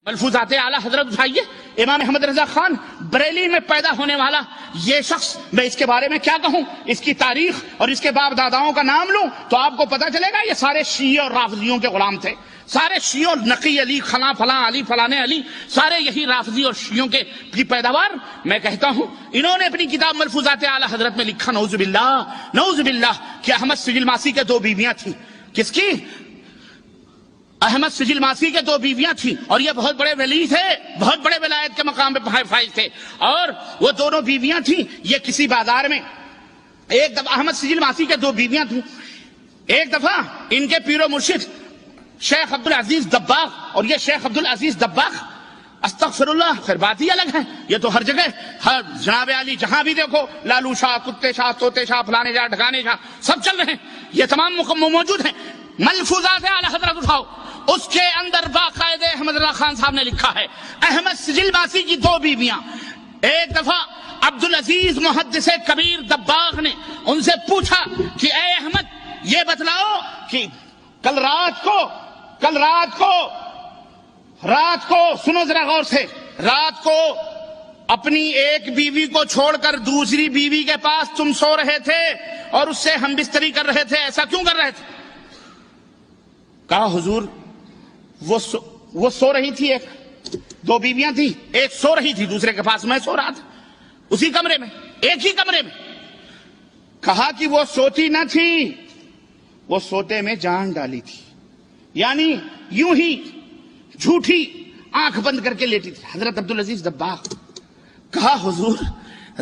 ملفوظات اعلیٰ حضرت اٹھائیے. امام احمد رضا خان بریلی میں پیدا ہونے والا یہ شخص، میں اس کے بارے میں کیا کہوں، اس کی تاریخ اور اس کے باپ داداؤں کا نام لوں تو آپ کو پتہ چلے گا یہ سارے شیعہ اور رافضیوں کے غلام تھے. سارے شیعہ، نقی علی، خلاں فلاں علی، فلانے علی، سارے یہی رافضی اور شیعوں کی پیداوار. میں کہتا ہوں انہوں نے اپنی کتاب ملفوظات اعلیٰ حضرت میں لکھا، نعوذ باللہ کہ احمد سجل ماسی کے 2 بیویاں تھیں. کس کی؟ احمد سجل ماسی کے 2 بیویاں تھیں، اور یہ بہت بڑے ولی تھے، بہت بڑے ولایت کے مقام پہ فائز تھے. اور وہ دونوں بیویاں تھیں، یہ کسی بازار میں ایک دفعہ احمد سجل ماسی کے 2 بیویاں تھیں. ایک دفعہ ان کے پیر و مرشد شیخ عبدالعزیز دباغ، اور یہ شیخ عبدالعزیز دباغ استغفر اللہ، پھر بات ہی الگ ہے. یہ تو ہر جگہ، ہر جناب علی جہاں بھی دیکھو، لالو شاہ، کتے شاہ، طوطے شاہ، فلانے شاہ، ڈھکانے شاہ، سب چل رہے ہیں. یہ تمام موجود ہیں. ملفوظات اعلیٰ حضرت اٹھاؤ، اس کے اندر باقاعدہ احمد رضا خان صاحب نے لکھا ہے احمد سجل ماسی کی 2 بیویاں. ایک دفعہ عبدالعزیز محدث کبیر دباغ نے ان سے پوچھا کہ اے احمد یہ بتلاؤ کہ کل رات کو سنو ذرا غور سے، رات کو اپنی ایک بیوی کو چھوڑ کر دوسری بیوی کے پاس تم سو رہے تھے اور اس سے ہم بستری کر رہے تھے، ایسا کیوں کر رہے تھے؟ کہا حضور وہ سو رہی تھی، 2 بیویاں تھیں، ایک سو رہی تھی دوسرے کے پاس، میں سو رہا تھا اسی کمرے میں، ایک ہی کمرے میں. کہا کہ وہ سوتی نہ تھی، وہ سوتے میں جان ڈالی تھی، یعنی یوں ہی جھوٹی آنکھ بند کر کے لیٹی تھی. حضرت عبدالعزیز دباغ. کہا حضور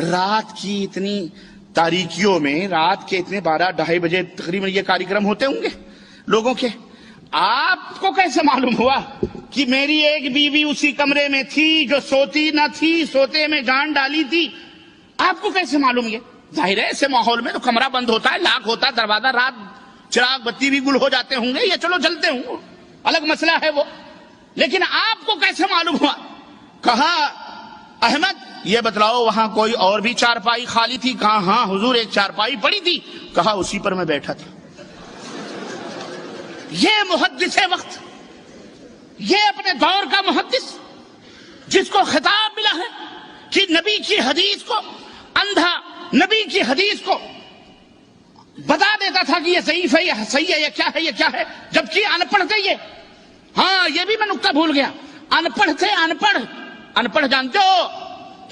رات کی اتنی تاریکیوں میں، رات کے اتنے 12-2:30 بجے تقریباً یہ کارکرم ہوتے ہوں گے لوگوں کے، آپ کو کیسے معلوم ہوا کہ میری ایک بیوی اسی کمرے میں تھی جو سوتی نہ تھی، سوتے میں جان ڈالی تھی؟ آپ کو کیسے معلوم؟ یہ ظاہر ہے ایسے ماحول میں تو کمرہ بند ہوتا ہے، لاک ہوتا ہے دروازہ، رات چراغ بتی بھی گل ہو جاتے ہوں گے، یہ چلو جلتے ہوں، الگ مسئلہ ہے وہ، لیکن آپ کو کیسے معلوم ہوا؟ کہا احمد یہ بتلاؤ وہاں کوئی اور بھی چارپائی خالی تھی؟ کہا ہاں حضور ایک چارپائی پڑی تھی. کہا اسی پر میں بیٹھا تھا. یہ محدث وقت، یہ اپنے دور کا محدث جس کو خطاب ملا ہے کہ نبی کی حدیث کو اندھا، نبی کی حدیث کو بتا دیتا تھا کہ یہ ضعیف ہے، یہ صحیح ہے، یہ کیا ہے، یہ کیا ہے، جبکہ ان پڑھ تھے یہ. ہاں یہ بھی میں نکتہ بھول گیا، ان پڑھ تھے. ان پڑھ جانتے ہو،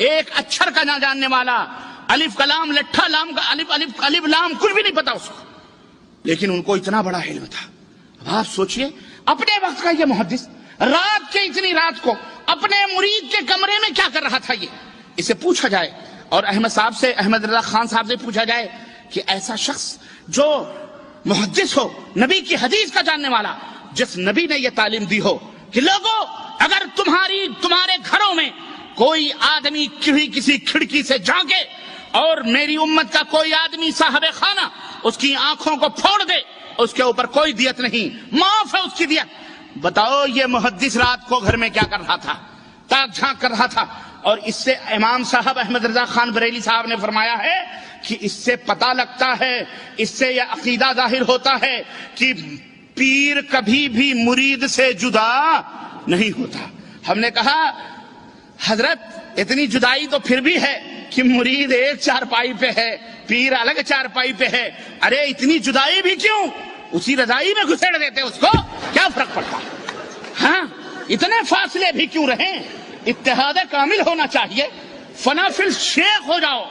ایک اچھر کا نہ جاننے والا، الف کلام لٹھا لام کا الف لام کچھ بھی نہیں پتا اس کو، لیکن ان کو اتنا بڑا علم تھا. آپ سوچئے اپنے وقت کا یہ محدث رات کے اتنی رات کو اپنے مرید کے کمرے میں کیا کر رہا تھا؟ یہ اسے پوچھا جائے، اور احمد رضا خان صاحب سے پوچھا جائے کہ ایسا شخص جو محدث ہو، نبی کی حدیث کا جاننے والا، جس نبی نے یہ تعلیم دی ہو کہ لوگوں اگر تمہارے گھروں میں کوئی آدمی کسی کھڑکی سے جھانکے اور میری امت کا کوئی آدمی صاحب خانہ اس کی آنکھوں کو پھوڑ دے، اس کے اوپر کوئی دیت نہیں، معاف ہے اس کی دیت. بتاؤ یہ محدث رات کو گھر میں کیا کر رہا تھا؟ تاک جھانک کر رہا تھا. اور اس سے امام صاحب احمد رضا خان بریلی صاحب نے فرمایا ہے کہ اس سے پتہ لگتا ہے، اس سے یہ عقیدہ ظاہر ہوتا ہے کہ پیر کبھی بھی مرید سے جدا نہیں ہوتا. ہم نے کہا حضرت اتنی جدائی تو پھر بھی ہے کہ مرید ایک چارپائی پہ ہے، پیر الگ چارپائی پہ ہے. ارے اتنی جدائی بھی کیوں؟ اسی رضائی میں گھسیڑ دیتے اس کو، کیا فرق پڑتا؟ ہاں اتنے فاصلے بھی کیوں رہیں؟ اتحاد کامل ہونا چاہیے. فنا فی الشیخ ہو جاؤ،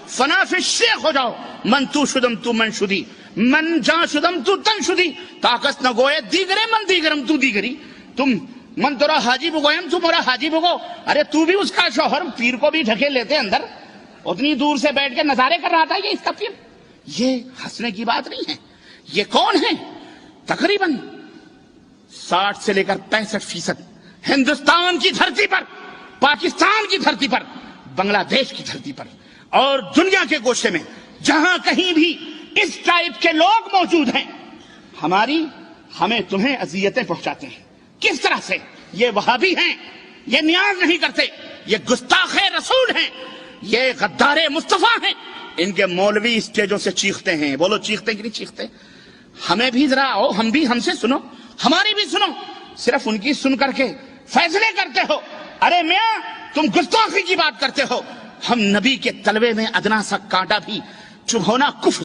فنا فی الشیخ ہو جاؤ. من تو شدم تو من شدی، من جان شدم تو تن شدی. طاقت نہ گوئے دیگرے من دیگرم تو دیگری. تم من تورا حاجی بگویم تو میرا حاجی بگو. ارے تو بھی اس کا شوہر، پیر کو بھی ڈھکے لیتے اندر، اتنی دور سے بیٹھ کے نظارے کر رہا تھا یہ اس کا پیر. یہ ہنسنے کی بات نہیں ہے. یہ کون ہے؟ تقریباً 60 سے لے کر 65% ہندوستان کی دھرتی پر، پاکستان کی دھرتی پر، بنگلہ دیش کی دھرتی پر اور دنیا کے گوشے میں جہاں کہیں بھی اس ٹائپ کے لوگ موجود ہیں، ہمیں تمہیں اذیتیں پہنچاتے ہیں. کس طرح سے؟ یہ وہابی ہیں، یہ نیاز نہیں کرتے، یہ گستاخ رسول ہیں، یہ غدار مصطفیٰ ہیں. ان کے مولوی اسٹیجوں سے چیختے ہیں. بولو چیختے کہ نہیں چیختے؟ ہمیں بھی ذرا آؤ، ہم سے سنو، ہماری بھی سنو. صرف ان کی سن کر کے فیصلے کرتے ہو. ارے میاں تم گستاخی کی بات کرتے ہو. ہم نبی کے تلوے میں ادنا سا کانٹا بھی چبھونا کفر